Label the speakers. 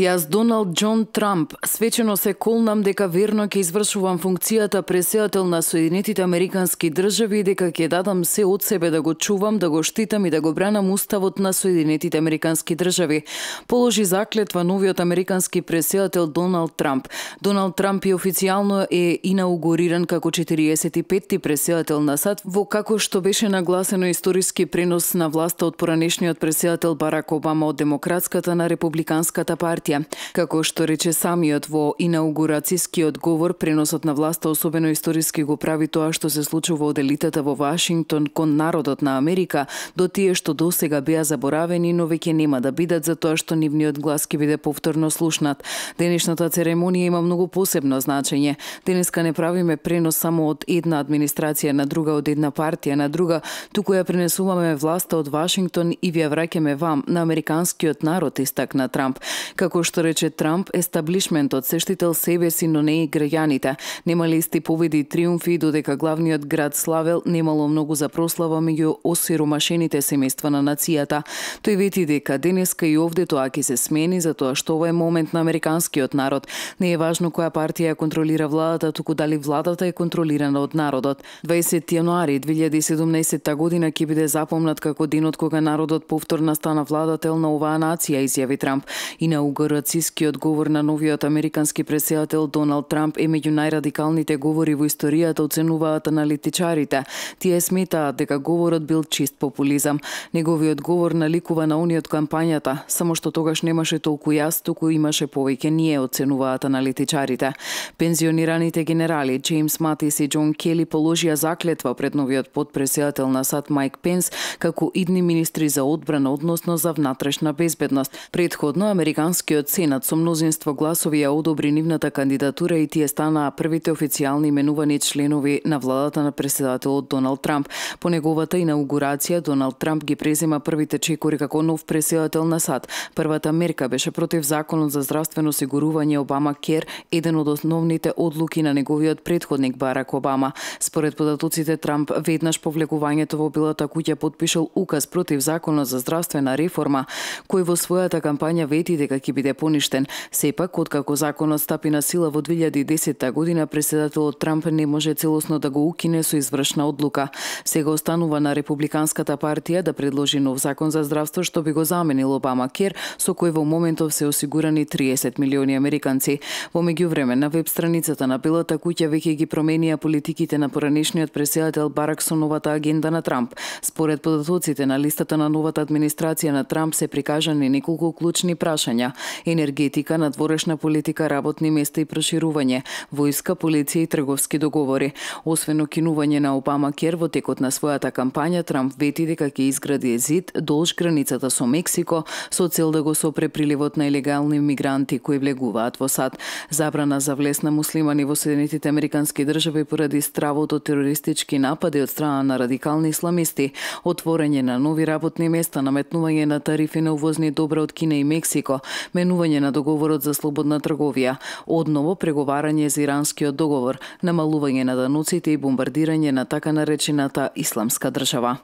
Speaker 1: Јас, Доналд Џон Трамп, свечено се колнам дека верно ќе извршувам функцијата претседател на Соединетите Американски држави и дека ќе дадам се од себе да го чувам, да го штитам и да го бранам уставот на Соединетите Американски држави. Положи заклетва новиот американски претседател Доналд Трамп. Доналд Трамп и официјално е инаугуриран како 45-ти претседател на САД, во како што беше нагласено историски пренос на власта од поранешниот претседател Барак Обама од Демократската на Републиканската партија. Како што рече самиот во инаугурацијскиот говор, преносот на власта особено историски го прави тоа што се случува од елитата во Вашингтон кон народот на Америка, до тие што досега беа заборавени, но веќе нема да бидат за тоа што нивниот глас ќе биде повторно слушнат. Денешната церемонија има многу посебно значење. Денеска не правиме пренос само од една администрација на друга, од една партија на друга, туку ја пренесуваме власта од Вашингтон и ви ја враќаме вам, на американскиот народ, истакна Трамп. Како што рече Трамп, естаблишментот се штител себе си, но не и граѓаните. Немале исти победи и триумфи, додека главниот град славел, немало многу за прослава меѓу осиромашените семејства на нацијата. Тој вети дека денеска и овде тоа ќе се смени, затоа што ова е момент на американскиот народ. Не е важно која партија ја контролира владата, туку дали владата е контролирана од народот. 20 јануари 2017 година ќе биде запомнат како денот кога народот повторно стана владател на оваа нација, изјави Трамп. Инаугурацијскиот говор на новиот американски претседател Доналд Трамп е меѓу најрадикалните говори во историјата, оценуваат аналитичарите. Тие сметаат дека говорот бил чист популизам. Неговиот говор наликува на ониот кампањата, само што тогаш немаше толку јас, туку имаше повеќе ние, оценуваат аналитичарите. Пензионираните генерали Џејмс Матис и Џон Кели положија заклетва пред новиот потпредседател на САД Мајк Пенс како идни министри за одбрана, односно за внатрешна безбедност. Предходно Американскиот сенат со мнозинство гласови ја одобри нивната кандидатура и тие станаа првите официјални именувани членови на владата на претседателот Доналд Трамп. По неговата инаугурација Доналд Трамп ги презема првите чекори како нов претседател на САД. Првата мерка беше против законот за здравствено осигурување Обама Кер, еден од основните одлуки на неговиот претходник Барак Обама. Според податоците Трамп веднаш по влегувањето во Белата куќа потпишал указ против законот за здравствена реформа, кој во својата кампања вети дека ќе биде поништен. Сепак, откако законот стапи на сила во 2010 година, претседателот Трамп не може целосно да го укине со извршна одлука. Сега останува на Републиканската партија да предложи нов закон за здравство што би го заменил Обама Кер, со кој во моментов се осигурани 30 милиони американци. Во меѓувреме, на веб страницата на Белата куќа веќе ги променија политиките на поранешниот претседател Барак со новата агенда на Трамп. Според податоците на листата на новата администрација на Трамп се прикажани неколку клучни прашања: енергетика, надворешна политика, работни места и проширување, војска, полиција и трговски договори. Освен укинување на Обама Кер, во текот на својата кампања Трамп вети дека ќе изгради зид долж границата со Мексико со цел да го сопре приливот на илегални мигранти кои влегуваат во САД. Забрана за влез на муслимани во Соединетите Американски држави поради стравот од терористички напади од страна на радикални исламисти, отворање на нови работни места, наметнување на тарифи на увозни добра од Кина и Мексико, менување на договорот за слободна трговија, одново преговарање за иранскиот договор, намалување на даноците и бомбардирање на така наречената исламска држава.